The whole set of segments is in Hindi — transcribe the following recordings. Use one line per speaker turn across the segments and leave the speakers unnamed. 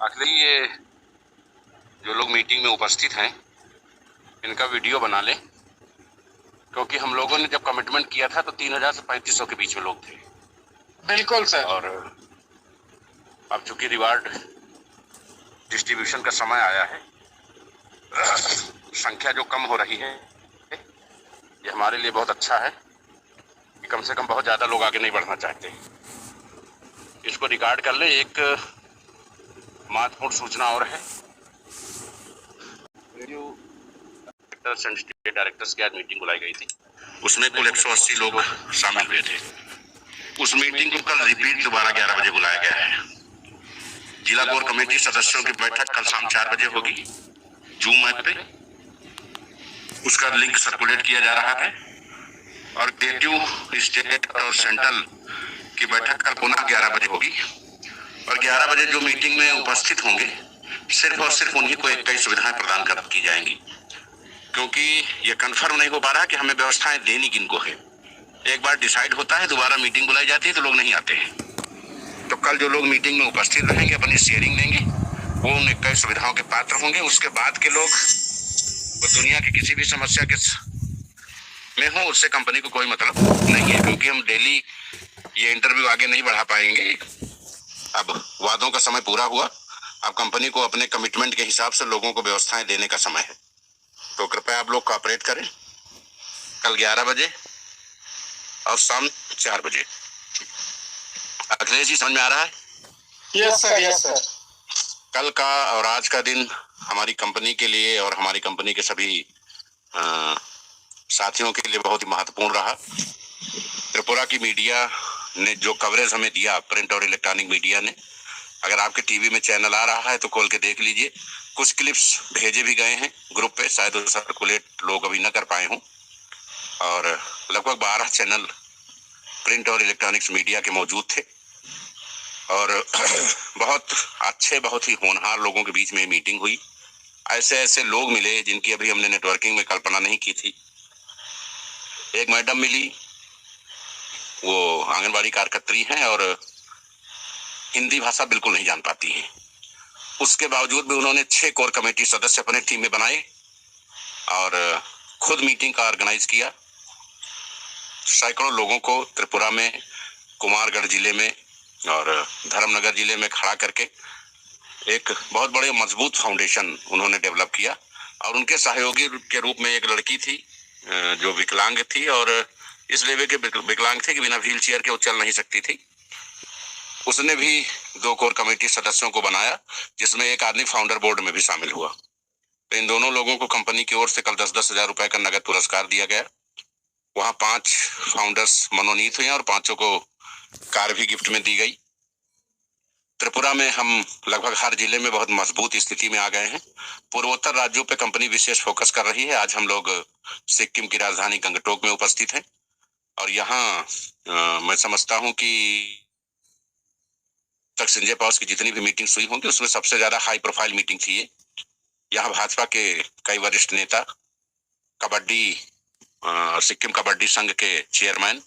आखिर ये जो लोग मीटिंग में उपस्थित हैं इनका वीडियो बना लें, क्योंकि हम लोगों ने जब कमिटमेंट किया था तो 3000 से 3500 के बीच में लोग थे।
बिल्कुल सर।
और अब चूंकि रिवार्ड डिस्ट्रीब्यूशन का समय आया है, संख्या जो कम हो रही है ये हमारे लिए बहुत अच्छा है कि कम से कम बहुत ज्यादा लोग आगे नहीं बढ़ना चाहते। इसको रिकॉर्ड कर ले। एक महत्वपूर्ण सूचना और है, स्टेट डायरेक्टर्स की आज मीटिंग बुलाई गई थी, उसमें कुल 180 लोग शामिल हुए थे। उस मीटिंग को कल रिपीट दोबारा 11 बजे बुलाया गया है। जिला कोर कमेटी सदस्यों की बैठक कल शाम 4 बजे होगी जूम ऐप पे। उसका लिंक सर्कुलेट किया जा रहा है और क्रिएटिव स्टेट और सेंट्रल की बैठक कल पुनः 11 बजे होगी और 11 बजे जो मीटिंग में उपस्थित होंगे सिर्फ और सिर्फ उन्हीं को 21 सुविधाएं प्रदान कर की जाएंगी, क्योंकि ये कंफर्म नहीं हो पा रहा कि हमें व्यवस्थाएं देनी किनको है। एक बार डिसाइड होता है, दोबारा मीटिंग बुलाई जाती है तो लोग नहीं आते हैं। तो कल जो लोग मीटिंग में उपस्थित रहेंगे, अपनी शेयरिंग देंगे, वो उन 21 सुविधाओं के पात्र होंगे। उसके बाद के लोग वो दुनिया की किसी भी समस्या के में हो, उससे कंपनी को कोई मतलब नहीं है, क्योंकि हम डेली ये इंटरव्यू आगे नहीं बढ़ा पाएंगे। अब वादों का समय पूरा हुआ, अब कंपनी को अपने कमिटमेंट के हिसाब से लोगों को व्यवस्थाएं देने का समय है। तो कृपया आप लोग कोऑपरेट करें। कल 11 बजे और शाम 4 बजे। अखिलेश जी, समझ में आ रहा है?
Yes sir, yes sir.
कल का और आज का दिन हमारी कंपनी के लिए और हमारी कंपनी के सभी साथियों के लिए बहुत ही महत्वपूर्ण रहा। त्रिपुरा की मीडिया ने जो कवरेज हमें दिया, प्रिंट और इलेक्ट्रॉनिक मीडिया ने, अगर आपके टीवी में चैनल आ रहा है तो खोल के देख लीजिए। कुछ क्लिप्स भेजे भी गए हैं ग्रुप पे, शायद वो सर्कुलेट लोग अभी न कर पाए हों। और लगभग 12 चैनल प्रिंट और इलेक्ट्रॉनिक्स मीडिया के मौजूद थे और बहुत अच्छे, बहुत ही होनहार लोगों के बीच में मीटिंग हुई। ऐसे ऐसे लोग मिले जिनकी अभी हमने नेटवर्किंग में कल्पना नहीं की थी। एक मैडम मिली, वो आंगनबाड़ी कार्यकर्त्री हैं और हिंदी भाषा बिल्कुल नहीं जान पाती हैं। उसके बावजूद भी उन्होंने 6 कोर कमेटी सदस्य अपने टीम में बनाए और खुद मीटिंग का ऑर्गेनाइज किया। सैकड़ों लोगों को त्रिपुरा में, कुमारगढ़ जिले में और धर्मनगर जिले में खड़ा करके एक बहुत बड़े मजबूत फाउंडेशन उन्होंने डेवलप किया। और उनके सहयोगी के रूप में एक लड़की थी जो विकलांग थी और इस लेवल के विकलांग थे कि बिना व्हील चेयर के वो चल नहीं सकती थी। उसने भी 2 कोर कमेटी सदस्यों को बनाया, जिसमें एक आदमी फाउंडर बोर्ड में भी शामिल हुआ। तो इन दोनों लोगों को कंपनी की ओर से कल 10-10 हजार रुपए का नगद पुरस्कार दिया गया। वहां 5 फाउंडर्स मनोनीत हुए और 5 को कार भी गिफ्ट में दी गई। त्रिपुरा में हम लगभग हर जिले में बहुत मजबूत स्थिति में आ गए हैं। पूर्वोत्तर राज्यों पे कंपनी विशेष फोकस कर रही है। आज हम लोग सिक्किम की राजधानी गंगटोक में उपस्थित हैं और यहाँ मैं समझता हूँ कि तक संजय पाउस की जितनी भी मीटिंग्स हुई होंगी उसमें सबसे ज्यादा हाई प्रोफाइल मीटिंग थी ये। यहाँ भाजपा के कई वरिष्ठ नेता, कबड्डी सिक्किम कबड्डी संघ के चेयरमैन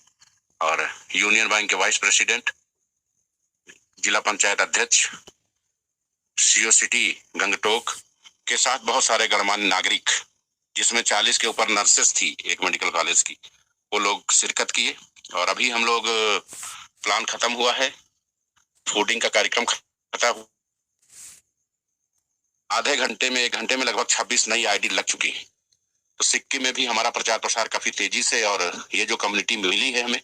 और यूनियन बैंक के वाइस प्रेसिडेंट, जिला पंचायत अध्यक्ष, सीओ सिटी गंगटोक के साथ बहुत सारे गणमान्य नागरिक, जिसमें 40 के ऊपर नर्सेस थी एक मेडिकल कॉलेज की, वो लोग शिरकत किए। और अभी हम लोग प्लान खत्म हुआ है, फूडिंग का कार्यक्रम खत्म हुआ, आधे घंटे में 1 घंटे में लगभग 26 नई आईडी लग चुकी है। तो सिक्किम में भी हमारा प्रचार प्रसार काफी तेजी से, और ये जो कम्युनिटी मिली है हमें,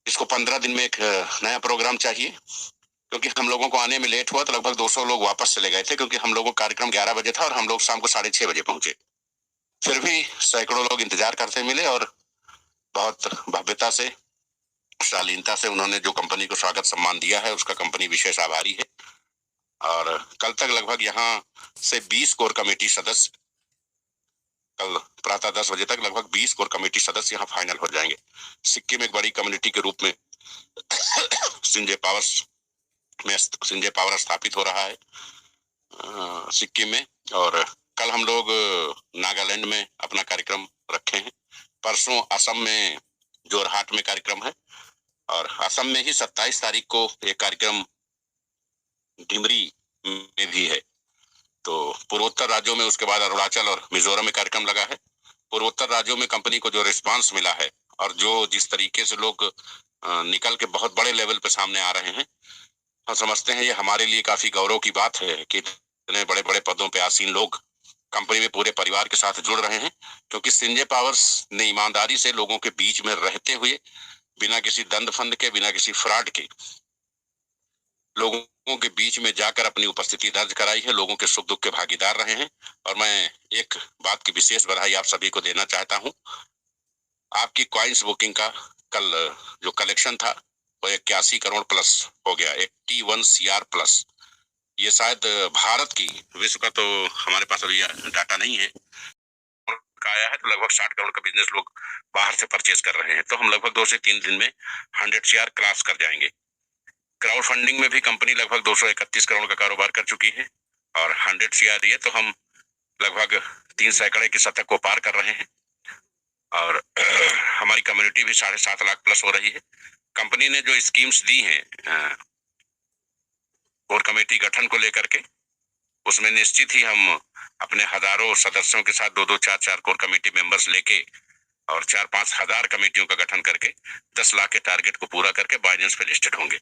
इसको 15 दिन में एक नया प्रोग्राम चाहिए, क्योंकि हम लोगों को आने में लेट हुआ तो लगभग 200 लोग वापस चले गए थे, क्योंकि हम लोगों का कार्यक्रम 11 बजे था और हम लोग शाम को 6:30 बजे पहुंचे। फिर भी सैकड़ों लोग इंतजार करते मिले और बहुत भव्यता से, शालीनता से उन्होंने जो कंपनी को स्वागत सम्मान दिया है उसका कंपनी विशेष आभारी है। और कल तक लगभग यहाँ से 20 कोर कमेटी सदस्य, कल प्रातः 10 बजे तक लगभग 20 कोर कमेटी सदस्य यहाँ फाइनल हो जाएंगे। सिक्किम एक बड़ी कम्युनिटी के रूप में संजय पावर स्थापित हो रहा है सिक्किम में। और कल हम लोग नागालैंड में अपना कार्यक्रम रखे हैं। परसों असम में जोरहाट में कार्यक्रम है और असम में ही 27 तारीख को एक कार्यक्रम डिमरी में भी है। तो पूर्वोत्तर राज्यों में, उसके बाद अरुणाचल और मिजोरम में कार्यक्रम लगा है। पूर्वोत्तर राज्यों में कंपनी को जो रिस्पांस मिला है और जो जिस तरीके से लोग निकल के बहुत बड़े लेवल पे सामने आ रहे हैं, हम समझते हैं ये हमारे लिए काफी गौरव की बात है कि इतने बड़े बड़े पदों पे आसीन लोग कंपनी में पूरे परिवार के साथ जुड़ रहे हैं। क्योंकि संजय पावर्स ने ईमानदारी से लोगों के बीच में रहते हुए, बिना किसी दंड फंद के, बिना किसी फ्रॉड के, लोगों के बीच में जाकर अपनी उपस्थिति दर्ज कराई है, लोगों के सुख दुख के भागीदार रहे हैं। और मैं एक बात की विशेष बधाई आप सभी को देना चाहता हूं। आपकी कॉइन्स बुकिंग का कल जो कलेक्शन था वो 81 करोड़ प्लस हो गया, 81 CR प्लस। ये शायद भारत की, विश्व का तो हमारे पास अभी डाटा नहीं है, का आया है। तो लगभग 60 करोड़ का बिजनेस लोग बाहर से परचेज कर रहे हैं। तो हम लगभग 2 से 3 दिन में 100 CR क्रॉस कर जाएंगे। क्राउड फंडिंग में भी कंपनी लगभग 231 करोड़ का कारोबार कर चुकी है और 100 CR ये तो हम लगभग 3 सैकड़े की शतक को पार कर रहे हैं। और हमारी कम्युनिटी भी 7.5 लाख प्लस हो रही है। कंपनी ने जो स्कीम्स दी हैं कोर कमेटी गठन को लेकर के, उसमें निश्चित ही हम अपने हजारों सदस्यों के साथ 2-2, 4-4 कोर कमेटी मेंबर्स लेके और 4-5 हजार कमेटियों का गठन करके 10 लाख के टारगेट को पूरा करके बाइनेंस पे लिस्टेड होंगे।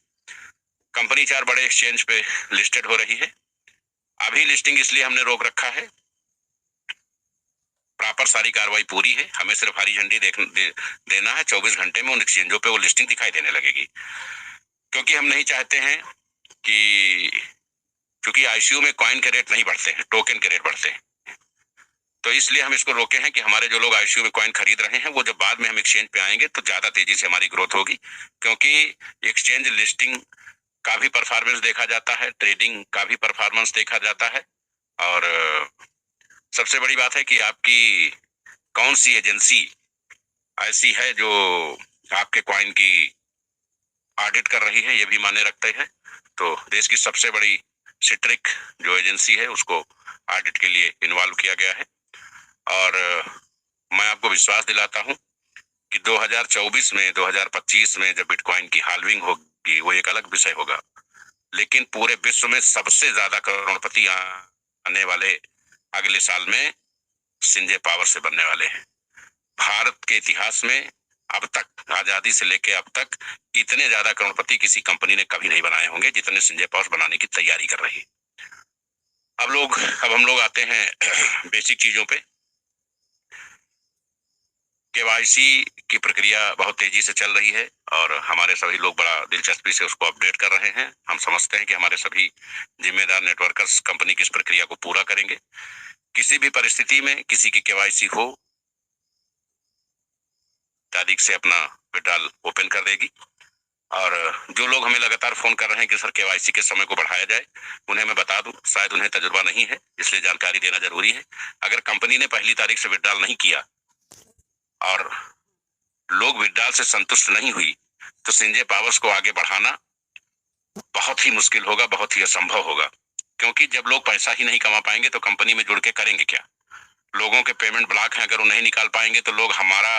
कंपनी 4 बड़े एक्सचेंज पे लिस्टेड हो रही है। अभी लिस्टिंग इसलिए हमने रोक रखा है, प्रॉपर सारी कार्रवाई पूरी है, हमें सिर्फ हरी झंडी देना है। 24 घंटे में उन एक्सचेंजों पे वो लिस्टिंग दिखाई देने लगेगी। क्योंकि हम नहीं चाहते हैं कि, क्योंकि आईसीयू में कॉइन के रेट नहीं बढ़ते हैं, टोकन के रेट बढ़ते हैं। तो इसलिए हम इसको रोके हैं कि हमारे जो लोग आईसीयू में कॉइन खरीद रहे हैं वो जब बाद में हम एक्सचेंज पे आएंगे तो ज्यादा तेजी से हमारी ग्रोथ होगी। क्योंकि एक्सचेंज लिस्टिंग का भी परफॉर्मेंस देखा जाता है, ट्रेडिंग का भी परफॉर्मेंस देखा जाता है। और सबसे बड़ी बात है कि आपकी कौन सी एजेंसी ऐसी है जो आपके कॉइन की ऑडिट कर रही है, ये भी मायने रखते हैं। तो देश की सबसे बड़ी सिट्रिक जो एजेंसी है उसको ऑडिट के लिए इन्वॉल्व किया गया है। और मैं आपको विश्वास दिलाता हूं कि 2024 में, 2025 में जब बिटकॉइन की हाल्विंग होगी वो एक अलग विषय होगा। लेकिन पूरे विश्व में सबसे ज्यादा करोड़पति आने वाले अगले साल में संजय पावर से बनने वाले हैं। भारत के इतिहास में अब तक, आजादी से लेके अब तक, इतने ज्यादा करोड़पति किसी कंपनी ने कभी नहीं बनाए होंगे जितने संजय पावर बनाने की तैयारी कर रही है। अब हम लोग आते हैं बेसिक चीजों पे। केवाईसी की प्रक्रिया बहुत तेजी से चल रही है और हमारे सभी लोग बड़ा दिलचस्पी से उसको अपडेट कर रहे हैं। हम समझते हैं कि हमारे सभी जिम्मेदार नेटवर्कर्स कंपनी की इस प्रक्रिया को पूरा करेंगे। किसी भी परिस्थिति में किसी की केवाईसी हो, तारीख से अपना विड्रॉल ओपन कर देगी। और जो लोग हमें लगातार फोन कर रहे हैं कि सर केवाईसी के समय को बढ़ाया जाए, उन्हें मैं बता दूं, शायद उन्हें तजुर्बा नहीं है, इसलिए जानकारी देना जरूरी है। अगर कंपनी ने पहली तारीख से विड्रॉल नहीं किया और लोग विड्रॉल से संतुष्ट नहीं हुई तो संजय पावर्स को आगे बढ़ाना बहुत ही मुश्किल होगा, बहुत ही असंभव होगा। क्योंकि जब लोग पैसा ही नहीं कमा पाएंगे तो कंपनी में जुड़ के करेंगे क्या? लोगों के पेमेंट ब्लॉक हैं, अगर वो नहीं निकाल पाएंगे तो लोग हमारा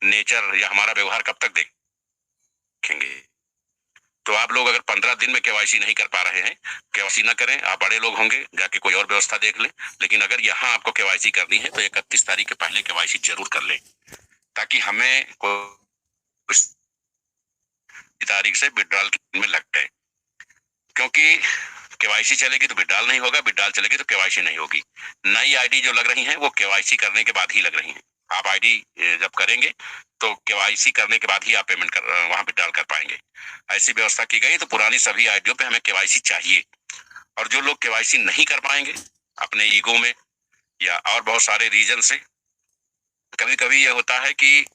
नेचर या हमारा व्यवहार कब तक देखेंगे? तो आप लोग अगर 15 दिन में केवाईसी नहीं कर पा रहे हैं, केवाईसी ना करें। आप बड़े लोग होंगे, जाके कोई और व्यवस्था देख लें। लेकिन अगर यहाँ आपको केवाईसी करनी है तो 31 तारीख के पहले केवाईसी जरूर कर लें, ताकि हमें कुछ तारीख से विड्रॉल में लग गए। क्योंकि केवाईसी चलेगी तो विड्रॉल नहीं होगा, विड्रॉल चलेगी तो केवाईसी नहीं होगी। नई आईडी जो लग रही हैं वो केवाईसी करने के बाद ही लग रही हैं। आप आईडी जब करेंगे तो केवाईसी करने के बाद ही आप पेमेंट वहां विड्रॉल कर पाएंगे। ऐसी व्यवस्था की गई। तो पुरानी सभी आईडियों पे हमें केवाईसी चाहिए। और जो लोग केवाईसी नहीं कर पाएंगे अपने ईगो में या और बहुत सारे रीजन से, कभी कभी ये होता है कि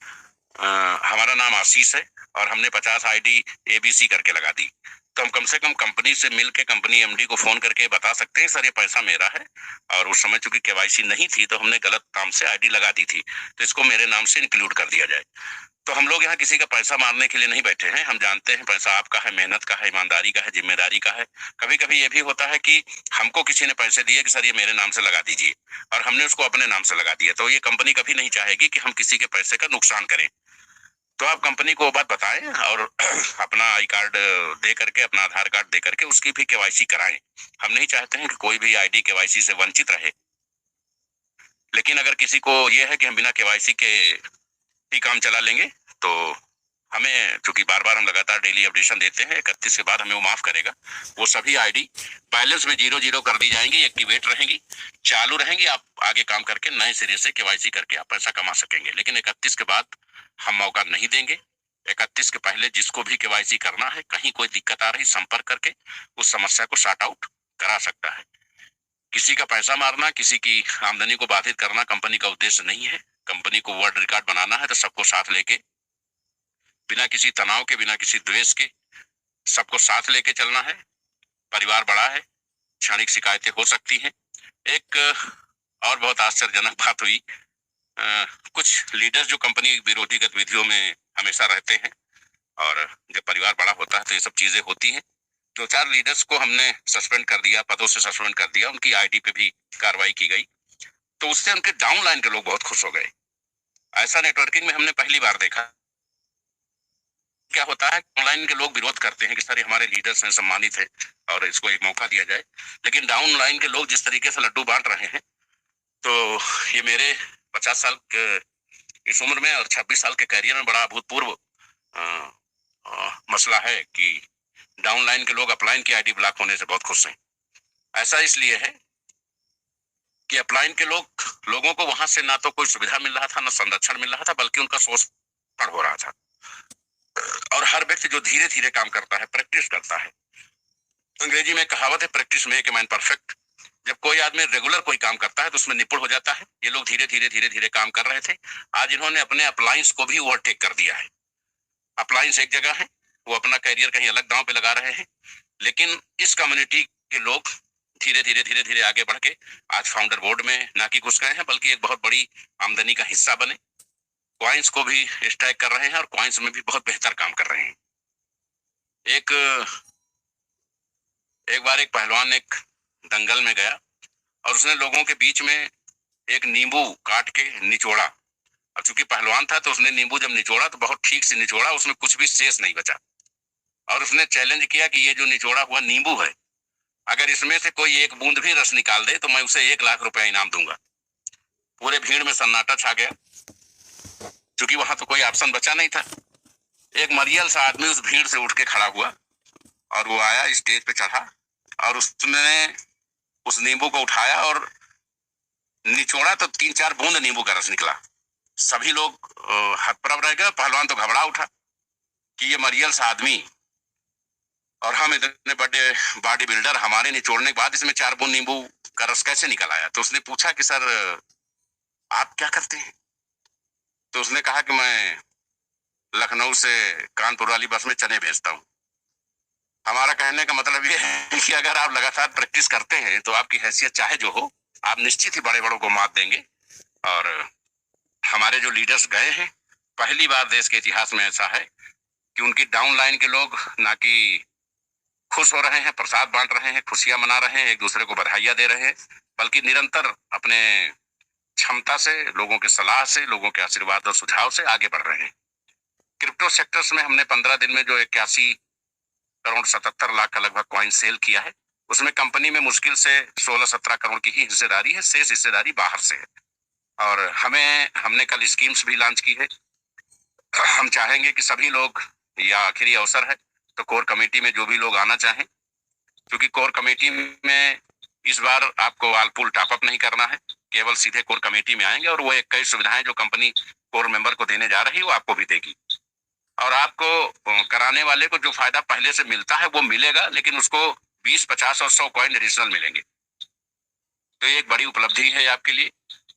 हमारा नाम आशीष है और हमने 50 आईडी ABC करके लगा दी, तो हम कम से कम कंपनी से मिल के कंपनी MD को फोन करके बता सकते हैं सर ये पैसा मेरा है और उस समय चूंकि केवाईसी नहीं थी तो हमने गलत नाम से आईडी लगा दी थी, तो इसको मेरे नाम से इंक्लूड कर दिया जाए। तो हम लोग यहाँ किसी का पैसा मारने के लिए नहीं बैठे हैं। हम जानते हैं पैसा आपका है, मेहनत का है, ईमानदारी का है, जिम्मेदारी का है। कभी कभी ये भी होता है कि हमको किसी ने पैसे दिए कि सर ये मेरे नाम से लगा दीजिए और हमने उसको अपने नाम से लगा दिया, तो ये कंपनी कभी नहीं चाहेगी कि हम किसी के पैसे का नुकसान करें। तो आप कंपनी को वो बात बताएं और अपना आई कार्ड दे करके, अपना आधार कार्ड दे करके उसकी भी केवाईसी कराएं। हम नहीं चाहते हैं कि कोई भी आईडी केवाईसी से वंचित रहे, लेकिन अगर किसी को ये है कि हम बिना केवाईसी के ही काम चला लेंगे, तो हमें, चूंकि बार बार हम लगातार डेली अपडेशन देते हैं, 31 के बाद हमें वो माफ करेगा। वो सभी आईडी बैलेंस में 0-0 कर दी जाएंगी, एक्टिवेट रहेंगी, चालू रहेंगी। आप आगे काम करके नए सिरे से केवाईसी करके आप पैसा कमा सकेंगे। लेकिन 31 के बाद हम मौका नहीं देंगे। 31 के पहले जिसको भी केवाईसी करना है, कहीं कोई दिक्कत आ रही, संपर्क करके उस समस्या को सॉर्ट आउट करा सकता है। किसी का पैसा मारना, किसी की आमदनी को बाधित करना कंपनी का उद्देश्य नहीं है। कंपनी को वर्ल्ड रिकॉर्ड बनाना है तो सबको साथ लेके, बिना किसी तनाव के, बिना किसी द्वेष के, सबको साथ लेके चलना है। परिवार बड़ा है, क्षणिक शिकायतें हो सकती हैं। एक और बहुत आश्चर्यजनक बात हुई, कुछ लीडर्स जो कंपनी विरोधी गतिविधियों में हमेशा रहते हैं, और जब परिवार बड़ा होता है तो ये सब चीजें होती हैं। 2-4 लीडर्स को हमने सस्पेंड कर दिया, पदों से सस्पेंड कर दिया, उनकी आईडी पे भी कार्रवाई की गई। तो उससे उनके डाउनलाइन के लोग बहुत खुश हो गए। ऐसा नेटवर्किंग में हमने पहली बार देखा। क्या होता है, ऑनलाइन के लोग विरोध करते हैं कि सर हमारे लीडर्स हैं, सम्मानित है और इसको एक मौका दिया जाए। लेकिन डाउन लाइन के लोग जिस तरीके से लड्डू बांट रहे हैं, तो ये मेरे 50 साल के इस उम्र में और 26 साल के करियर में बड़ा अभूतपूर्व मसला है कि डाउन लाइन के लोग अपलाइन की आईडी ब्लॉक होने से बहुत खुश हैं। ऐसा इसलिए है कि अपलाइन के लोगों को वहां से ना तो कोई सुविधा मिल रहा था, ना संरक्षण मिल रहा था, बल्कि उनका शोषण हो रहा था। और हर व्यक्ति जो धीरे धीरे काम करता है, प्रैक्टिस करता है, अंग्रेजी में कहावत है, practice make a man perfect. जब कोई आदमी रेगुलर कोई काम करता है तो उसमें निपुण हो जाता है। ये लोग धीरे धीरे धीरे धीरे काम कर रहे थे। आज इन्होंने अपने अप्लायंस को भी ओवरटेक कर दिया है। अप्लायंस एक जगह है, वो अपना करियर कहीं अलग दांव पे लगा रहे हैं, लेकिन इस कम्युनिटी के लोग धीरे धीरे धीरे धीरे आगे बढ़ के आज फाउंडर बोर्ड में ना कि घुस गए हैं, बल्कि एक बहुत बड़ी आमदनी का हिस्सा बने। क्वाइंस को भी स्ट्राइक कर रहे हैं और क्वाइंस में भी बहुत बेहतर काम कर रहे हैं। एक बार एक पहलवान एक दंगल में गया और उसने लोगों के बीच में एक नींबू काट के निचोड़ा। और चूंकि पहलवान था तो उसने नींबू जब निचोड़ा तो बहुत ठीक से निचोड़ा, उसमें कुछ भी शेष नहीं बचा। और उसने चैलेंज किया कि ये जो निचोड़ा हुआ नींबू है, अगर इसमें से कोई एक बूंद भी रस निकाल दे तो मैं उसे 1 लाख रुपया इनाम दूंगा। पूरे भीड़ में सन्नाटा छा गया, क्योंकि वहां तो कोई ऑप्शन बचा नहीं था। एक मरियल सा आदमी उस भीड़ से उठ के खड़ा हुआ और वो आया, स्टेज पे चढ़ा और उसने उस नींबू को उठाया और निचोड़ा तो 3-4 बूंद नींबू का रस निकला। सभी लोग हतप्रभ रह गए। पहलवान तो घबरा उठा कि ये मरियल सा आदमी और हम इतने बड़े बॉडी बिल्डर, हमारे निचोड़ने के बाद इसमें 4 बूंद नींबू का रस कैसे निकल आया। तो उसने पूछा कि सर आप क्या करते हैं? तो उसने कहा कि मैं लखनऊ से कानपुर वाली बस में चने भेजता हूँ। हमारा कहने का मतलब ये है कि अगर आप लगातार प्रैक्टिस करते हैं तो आपकी हैसियत चाहे जो हो, आप निश्चित ही बड़े बड़ों को मात देंगे। और हमारे जो लीडर्स गए हैं, पहली बार देश के इतिहास में ऐसा है कि उनकी डाउन लाइन के लोग ना कि खुश हो रहे हैं, प्रसाद बांट रहे हैं, खुशियां मना रहे हैं, एक दूसरे को बधाइयां दे रहे हैं, बल्कि निरंतर अपने क्षमता से, लोगों के सलाह से, लोगों के आशीर्वाद और सुझाव से आगे बढ़ रहे हैं। क्रिप्टो सेक्टर्स में हमने 15 दिन में जो 81 करोड़ 77 लाख का लगभग कॉइन सेल किया है, उसमें कंपनी में मुश्किल से 16-17 करोड़ की ही हिस्सेदारी है, शेष हिस्सेदारी बाहर से है। और हमने कल स्कीम्स भी लॉन्च की है। हम चाहेंगे कि सभी लोग, या आखिरी अवसर है तो कोर कमेटी में जो भी लोग आना चाहें, क्योंकि कोर कमेटी में इस बार आपको वालपुल टॉपअप नहीं करना है, केवल सीधे कोर कमेटी में आएंगे और वो 21 सुविधाएं जो कंपनी कोर मेंबर को देने जा रही है वो आपको भी देगी। और आपको कराने वाले को जो फायदा पहले से मिलता है वो मिलेगा, लेकिन उसको 20, 50 और 100 कॉइन एडिशनल मिलेंगे। तो ये एक बड़ी उपलब्धि है आपके लिए।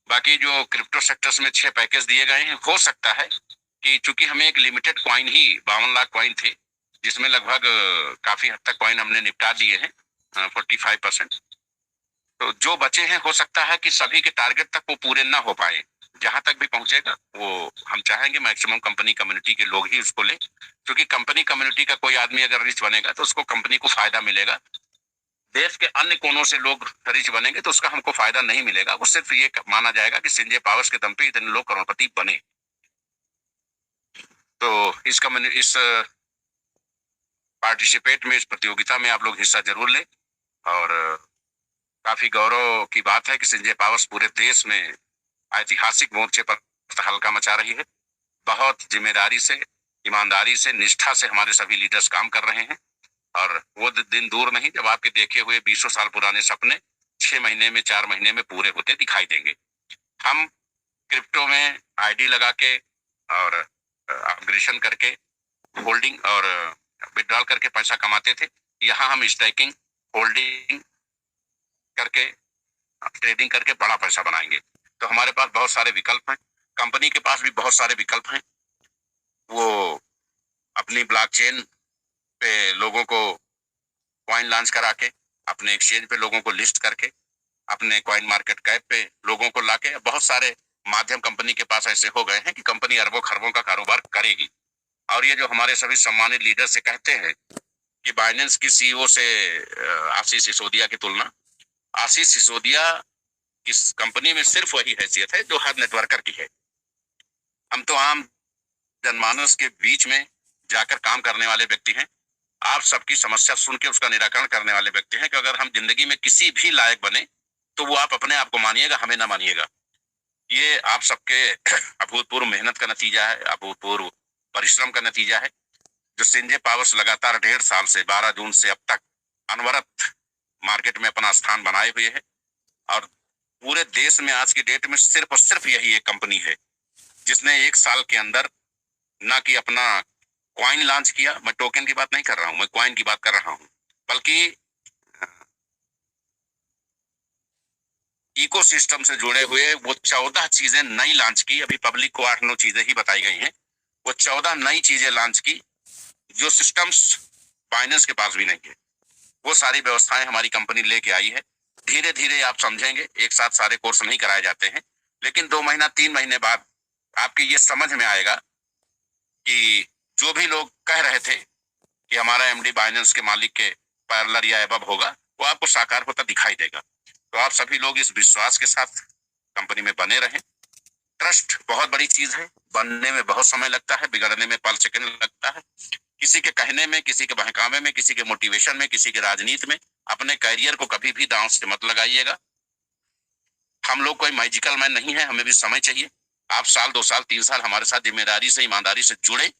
बाकी जो क्रिप्टो सेक्टर्स में 6 पैकेज दिए गए हैं, हो सकता है कि चूंकि हमें एक लिमिटेड कॉइन ही 52 लाख कॉइन थे, जिसमें लगभग काफी हद तक कॉइन हमने निपटा दिए हैं, 45%। तो जो बचे हैं, हो सकता है कि सभी के टारगेट तक वो पूरे ना हो पाए। जहां तक भी पहुंचेगा वो हम चाहेंगे मैक्सिमम कंपनी कम्युनिटी के लोग ही उसको ले, क्योंकि कंपनी कम्युनिटी का कोई आदमी अगर रिच बनेगा तो उसको कंपनी को फायदा मिलेगा। देश के अन्य कोनों से लोग रिच बनेंगे तो उसका हमको फायदा नहीं मिलेगा। वो सिर्फ ये माना जाएगा कि संजय पावर्स के दम पे इतने लोग करोड़पति बने। तो इस पार्टिसिपेट में, इस प्रतियोगिता में आप लोग हिस्सा जरूर लें। और काफी गौरव की बात है कि संजय पावर्स पूरे देश में ऐतिहासिक मोर्चे पर हल्का मचा रही है। बहुत जिम्मेदारी से, ईमानदारी से, निष्ठा से हमारे सभी लीडर्स काम कर रहे हैं। और वो दिन दूर नहीं जब आपके देखे हुए 20 साल पुराने सपने 6 महीने में, 4 महीने में पूरे होते दिखाई देंगे। हम क्रिप्टो में आईडी लगा के और अपग्रेडेशन करके, होल्डिंग और विड्रॉल करके पैसा कमाते थे। यहाँ हम स्टेकिंग, होल्डिंग करके, ट्रेडिंग करके बड़ा पैसा बनाएंगे। तो हमारे पास बहुत सारे विकल्प हैं, कंपनी के पास भी बहुत सारे विकल्प हैं। वो अपनी ब्लॉकचेन पे लोगों को कॉइन लॉन्च करा के, अपने एक्सचेंज पे लोगों को लिस्ट करके, अपने कॉइन मार्केट कैप पे लोगों को लाके, बहुत सारे माध्यम कंपनी के पास ऐसे हो गए हैं कि कंपनी अरबों खरबों का कारोबार करेगी। और ये जो हमारे सभी सम्मानित लीडर से कहते हैं कि बाइनेंस की सीईओ से आशीष सिसोदिया की तुलना, आशीष सिसोदिया इस कंपनी में सिर्फ वही हैसियत है जो हर नेटवर्कर की है। हम तो आम जनमानस के बीच में जाकर काम करने वाले व्यक्ति हैं। आप सबकी समस्या सुन के उसका निराकरण करने वाले व्यक्ति हैं कि अगर हम जिंदगी में किसी भी लायक बने तो वो आप अपने आप को मानिएगा, हमें ना मानिएगा। ये आप सबके अभूतपूर्व मेहनत का नतीजा है, अभूतपूर्व परिश्रम का नतीजा है। जो संजय पावर्स लगातार 1.5 साल से 12 जून से अब तक अनवरत मार्केट में अपना स्थान बनाए हुए है। और पूरे देश में आज की डेट में सिर्फ और सिर्फ यही एक कंपनी है जिसने 1 साल के अंदर ना कि अपना कॉइन लॉन्च किया, मैं टोकन की बात नहीं कर रहा हूं, मैं कॉइन की बात कर रहा हूं, बल्कि इकोसिस्टम से जुड़े हुए वो 14 चीजें नई लॉन्च की। अभी पब्लिक को 8-9 चीजें ही बताई गई हैं। वो 14 नई चीजें लॉन्च की जो सिस्टम्स बाइनेंस के पास भी नहीं है। वो सारी व्यवस्थाएं हमारी कंपनी लेके आई है। धीरे धीरे आप समझेंगे, एक साथ सारे कोर्स नहीं कराए जाते हैं, लेकिन 2 महीना 3 महीने बाद आपके ये समझ में आएगा कि जो भी लोग कह रहे थे कि हमारा एमडी बाइनेंस के मालिक के पैरेलल या एबव होगा, वो आपको साकार होता दिखाई देगा। तो आप सभी लोग इस विश्वास के साथ कंपनी में बने रहें। ट्रस्ट बहुत बड़ी चीज है, बनने में बहुत समय लगता है, बिगड़ने में पल सेकंड लगता है। किसी के कहने में, किसी के बहकावे में, किसी के मोटिवेशन में, किसी के राजनीति में अपने करियर को कभी भी दांव से मत लगाइएगा। हम लोग कोई मैजिकल मैन नहीं है, हमें भी समय चाहिए। आप 1 साल 2 साल 3 साल हमारे साथ जिम्मेदारी से, ईमानदारी से जुड़े।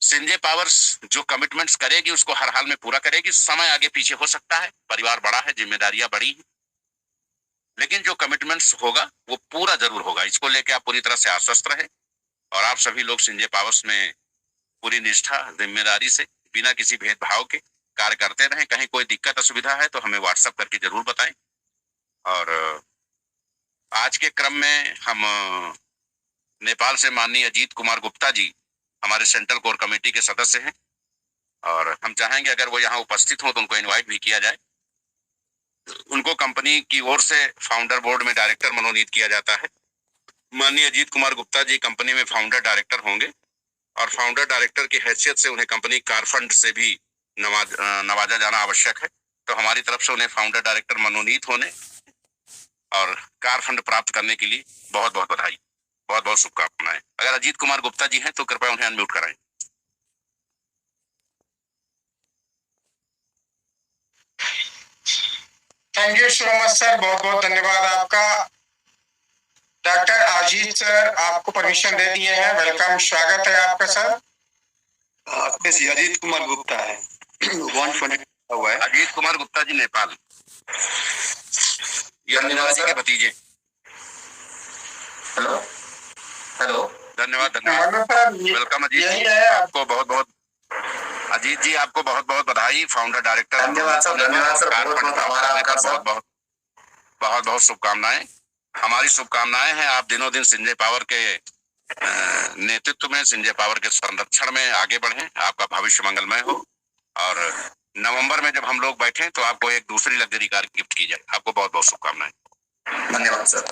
संजय पावर्स जो कमिटमेंट्स करेगी उसको हर हाल में पूरा करेगी। समय आगे पीछे हो सकता है, परिवार बड़ा है, जिम्मेदारियां बड़ी हैं, लेकिन जो कमिटमेंट्स होगा वो पूरा जरूर होगा। इसको लेके आप पूरी तरह से आश्वस्त रहे। और आप सभी लोग संजय पावर्स में पूरी निष्ठा, जिम्मेदारी से, बिना किसी भेदभाव के कार्य करते रहें। कहीं कोई दिक्कत असुविधा है तो हमें व्हाट्सएप करके जरूर बताएं। और आज के क्रम में हम नेपाल से माननीय अजीत कुमार गुप्ता जी हमारे सेंट्रल कोर कमेटी के सदस्य हैं, और हम चाहेंगे अगर वो यहाँ उपस्थित हो तो उनको इनवाइट भी किया जाए। उनको कंपनी की ओर से फाउंडर बोर्ड में डायरेक्टर मनोनीत किया जाता है। माननीय अजीत कुमार गुप्ता जी कंपनी में फाउंडर डायरेक्टर होंगे, और फाउंडर डायरेक्टर की हैसियत से उन्हें कंपनी कार फंड से भी नवाजा जाना आवश्यक है। तो हमारी तरफ से उन्हें फाउंडर डायरेक्टर मनोनीत होने और कार फंड प्राप्त करने के लिए बहुत बहुत बधाई, बहुत बहुत शुभकामनाएं। अगर अजीत कुमार गुप्ता जी हैं तो कृपया उन्हें अनम्यूट कराएं।
Thank you so much sir, बहुत बहुत धन्यवाद आपका। डॉक्टर अजीत सर आपको परमिशन दे दिए हैं, वेलकम, स्वागत है आपका सर।
अजीत कुमार गुप्ता है, 120 हुआ है।
अजीत कुमार गुप्ता जी नेपाल, ये धन्यवाद जी के भतीजे।
हेलो हेलो,
धन्यवाद धन्यवाद, वेलकम अजीत जी, आपको बहुत बहुत, अजीत जी आपको बहुत बहुत बधाई, फाउंडर डायरेक्टर।
धन्यवाद सर, धन्यवाद सर,
बहुत बहुत शुभकामनाएं। हमारी शुभकामनाएं हैं आप दिनों दिन संजय पावर के नेतृत्व में, संजय पावर के संरक्षण में आगे बढ़ें, आपका भविष्य मंगलमय हो। और नवंबर में जब हम लोग बैठे तो आपको एक दूसरी लग्जरी कार गिफ्ट की जाए। आपको बहुत बहुत शुभकामनाएं।
धन्यवाद सर।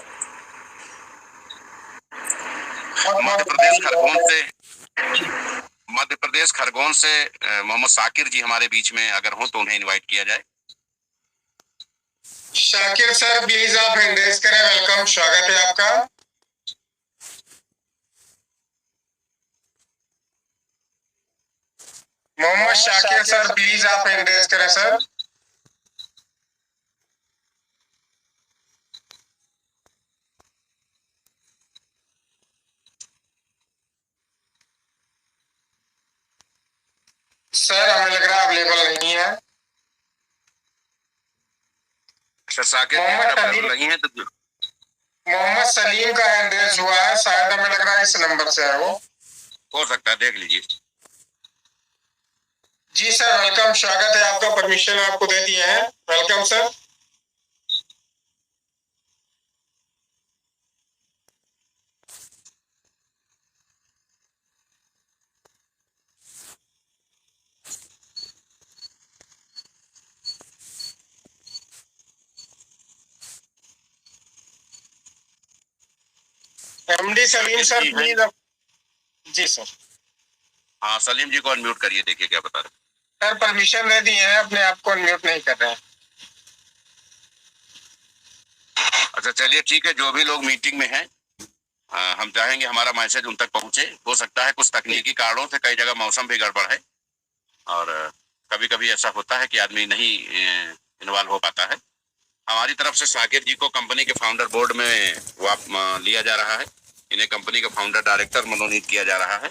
मध्य प्रदेश खरगोन से मोहम्मद साकिर जी हमारे बीच में अगर हो तो उन्हें इनवाइट किया जाए।
शाकिर सर प्लीज आप हैंड रेज करें, वेलकम, स्वागत है आपका। मोहम्मद शाकिर सर, प्लीज आप हैंड रेज करें सर। सर हमें लग रहा है अवेलेबल नहीं है।
अच्छा साकिब जी अगर अवेलेबल नहीं है तो
मोहम्मद सलीम का हैंड रेज हुआ है, शायद हमें लग रहा है इस नंबर से है वो।
हो सकता है, देख लीजिए।
जी सर वेलकम, स्वागत है आपका, परमिशन आपको दे दिए हैं, welcome sir. MD Salim sir please. जी सर।
हाँ सलीम जी को अनम्यूट करिए, देखिए क्या बता रहे।
सर परमिशन दे दिए हैं, अपने आप को अनम्यूट नहीं कर रहे हैं।
अच्छा चलिए ठीक है, जो भी लोग मीटिंग में हैं हम चाहेंगे हमारा मैसेज उन तक पहुंचे। हो सकता है कुछ तकनीकी कारणों से कई जगह मौसम भी गड़बड़ है और कभी कभी ऐसा होता है कि आदमी नहीं इन्वॉल्व हो पाता है। हमारी तरफ से साकिब जी को कंपनी के फाउंडर बोर्ड में लिया जा रहा है। इन्हें कंपनी का फाउंडर डायरेक्टर मनोनीत किया जा रहा है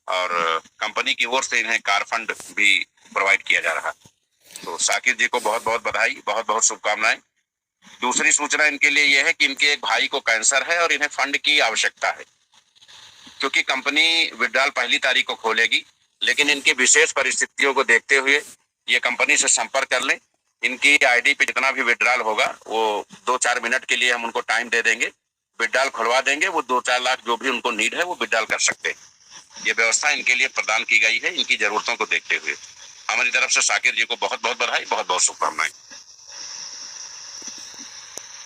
और कंपनी की ओर से इन्हें कार फंड भी प्रोवाइड किया जा रहा है। तो साकिब जी को बहुत बहुत बधाई, बहुत बहुत शुभकामनाएं। दूसरी सूचना इनके लिए यह है कि इनके एक भाई को कैंसर है और इन्हें फंड की आवश्यकता है। क्योंकि कंपनी विड्रॉल 1 तारीख को खोलेगी, लेकिन इनकी विशेष परिस्थितियों को देखते हुए ये कंपनी से संपर्क कर लें। इनकी आईडी पे जितना भी विड्रॉल होगा वो 2-4 मिनट के लिए हम उनको टाइम दे देंगे, विड्रॉल खुलवा देंगे। वो 2-4 लाख जो भी उनको नीड है वो विड्रॉल कर सकते हैं। ये व्यवस्था इनके लिए प्रदान की गई है इनकी जरूरतों को देखते हुए। हमारी तरफ से साकिब जी को बहुत बहुत बधाई, बहुत बहुत शुभकामनाएं।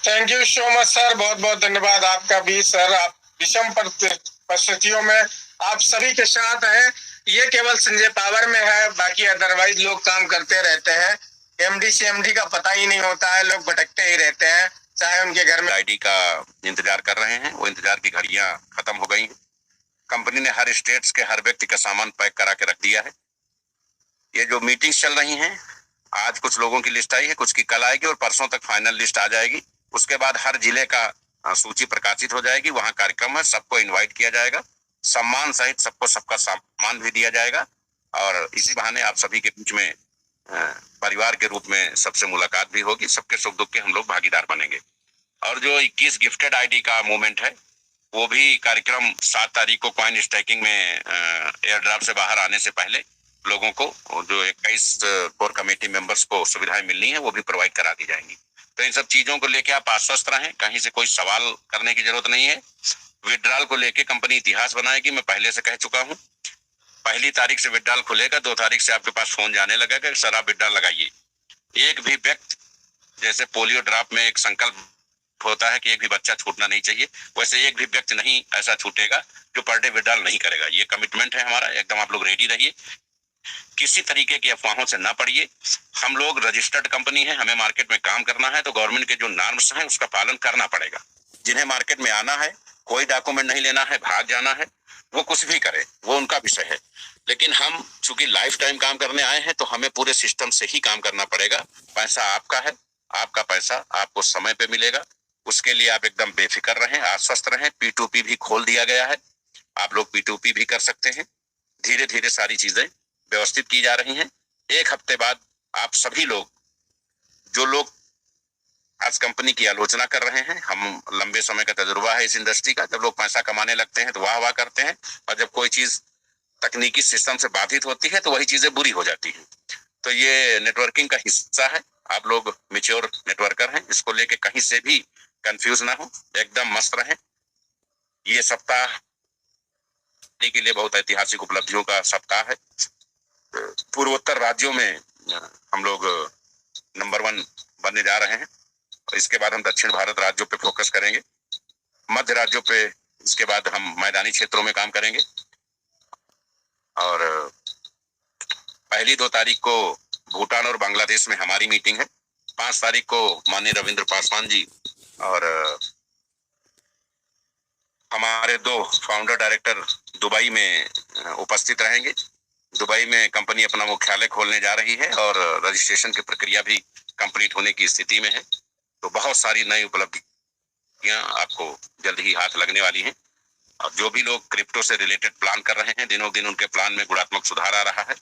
Thank you so much sir, बहुत बहुत धन्यवाद आपका भी सर। आप विषम परिस्थितियों में आप सभी के साथ हैं। ये केवल संजय पावर में है, बाकी अदरवाइज लोग काम करते रहते हैं। एमडी से एमडी का पता ही नहीं होता है, लोग भटकते ही रहते हैं, चाहे उनके घर में।
आईडी का इंतजार कर रहे हैं, वो इंतजार की घड़ियां खत्म हो गई हैं। कंपनी ने हर स्टेट्स के हर व्यक्ति का सामान पैक करा के रख दिया है। ये जो मीटिंग्स चल रही हैं, आज कुछ लोगों की लिस्ट आई है, कुछ की कल आएगी और परसों तक फाइनल लिस्ट आ जाएगी। उसके बाद हर जिले का सूची प्रकाशित हो जाएगी। वहां कार्यक्रम है, सबको इनवाइट किया जाएगा, सम्मान सहित सबको सबका सम्मान भी दिया जाएगा और इसी बहाने आप सभी के बीच में परिवार के रूप में सबसे मुलाकात भी होगी। सबके सुख दुख के हम लोग भागीदार बनेंगे। और जो 21 गिफ्टेड आईडी का मूवमेंट है वो भी कार्यक्रम 7 तारीख को कॉइन स्टैकिंग में एयर ड्राफ्ट से बाहर आने से पहले लोगों को जो 21 कोर कमेटी मेंबर्स को सुविधाएं मिलनी है वो भी प्रोवाइड करा दी जाएंगी। तो इन सब चीजों को लेके आप आश्वस्त रहें, कहीं से कोई सवाल करने की जरूरत नहीं है। विड्रॉल को लेके कंपनी इतिहास बनाएगी, मैं पहले से कह चुका हूँ। 1 तारीख से विड्रॉल खुलेगा, 2 तारीख से आपके पास फोन जाने लगेगा कि सर आप विड्रॉल लगाइए। एक भी व्यक्ति, जैसे पोलियो ड्रॉप में एक संकल्प होता है कि एक भी बच्चा छूटना नहीं चाहिए, वैसे एक भी व्यक्ति नहीं ऐसा छूटेगा जो पर डे विड्रॉल नहीं करेगा। ये कमिटमेंट है हमारा, एकदम आप लोग रेडी रहिए, किसी तरीके की अफवाहों से ना पड़िए। हम लोग रजिस्टर्ड कंपनी है, हमें मार्केट में काम करना है तो गवर्नमेंट के जो नॉर्म्स हैं उसका पालन करना पड़ेगा। जिन्हें मार्केट में आना है, कोई डॉक्यूमेंट नहीं लेना है, भाग जाना है, वो कुछ भी करे, वो उनका विषय है। लेकिन हम चूंकि लाइफ टाइम काम करने आए हैं तो हमें पूरे सिस्टम से ही काम करना पड़ेगा। पैसा आपका है, आपका पैसा आपको समय पे मिलेगा, उसके लिए आप एकदम बेफिक्र रहें, आश्वस्त रहें। P2P भी खोल दिया गया है, आप लोग P2P भी कर सकते हैं। धीरे धीरे सारी चीजें व्यवस्थित की जा रही हैं। 1 हफ्ते बाद आप सभी लोग, जो लोग आज कंपनी की आलोचना कर रहे हैं, हम लंबे समय का तजुर्बा है इस इंडस्ट्री का, जब लोग पैसा कमाने लगते हैं तो वाह वाह करते हैं और जब कोई चीज तकनीकी सिस्टम से बाधित होती है तो वही चीजें बुरी हो जाती हैं। तो ये नेटवर्किंग का हिस्सा है, आप लोग मैच्योर नेटवर्कर हैं, इसको लेके कहीं से भी कंफ्यूज ना हो, एकदम मस्त रहें। ये सप्ताह के लिए बहुत ऐतिहासिक उपलब्धियों का सप्ताह है। पूर्वोत्तर राज्यों में हम लोग नंबर 1 बनने जा रहे हैं और इसके बाद हम दक्षिण भारत राज्यों पे फोकस करेंगे, मध्य राज्यों पे इसके बाद हम मैदानी क्षेत्रों में काम करेंगे। और 1-2 तारीख को भूटान और बांग्लादेश में हमारी मीटिंग है। 5 तारीख को माननीय रविंद्र पासवान जी और हमारे 2 फाउंडर डायरेक्टर दुबई में उपस्थित रहेंगे। दुबई में कंपनी अपना मुख्यालय खोलने जा रही है और रजिस्ट्रेशन की प्रक्रिया भी कंप्लीट होने की स्थिति में है। तो बहुत सारी नई उपलब्धियां आपको जल्द ही हाथ लगने वाली हैं। और जो भी लोग क्रिप्टो से रिलेटेड प्लान कर रहे हैं, दिनों दिन उनके प्लान में गुणात्मक सुधार आ रहा है।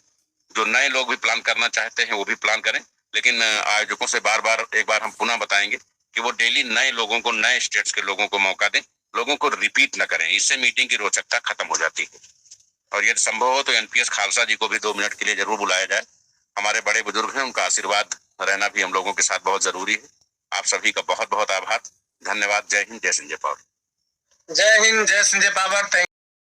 जो नए लोग भी प्लान करना चाहते हैं वो भी प्लान करें, लेकिन आयोजकों से एक बार हम पुनः बताएंगे कि वो डेली नए लोगों को, नए स्टेट्स के लोगों को मौका दें, लोगों को रिपीट न करें। इससे मीटिंग की रोचकता खत्म हो जाती है। और यदि संभव हो तो एनपीएस खालसा जी को भी 2 मिनट के लिए जरूर बुलाया जाए। हमारे बड़े बुजुर्ग हैं, उनका आशीर्वाद रहना भी हम लोगों के साथ बहुत जरूरी है। आप सभी का बहुत बहुत आभार, धन्यवाद। जय हिंद, जय संजय पावर।
जय हिंद, जय संजय पावर।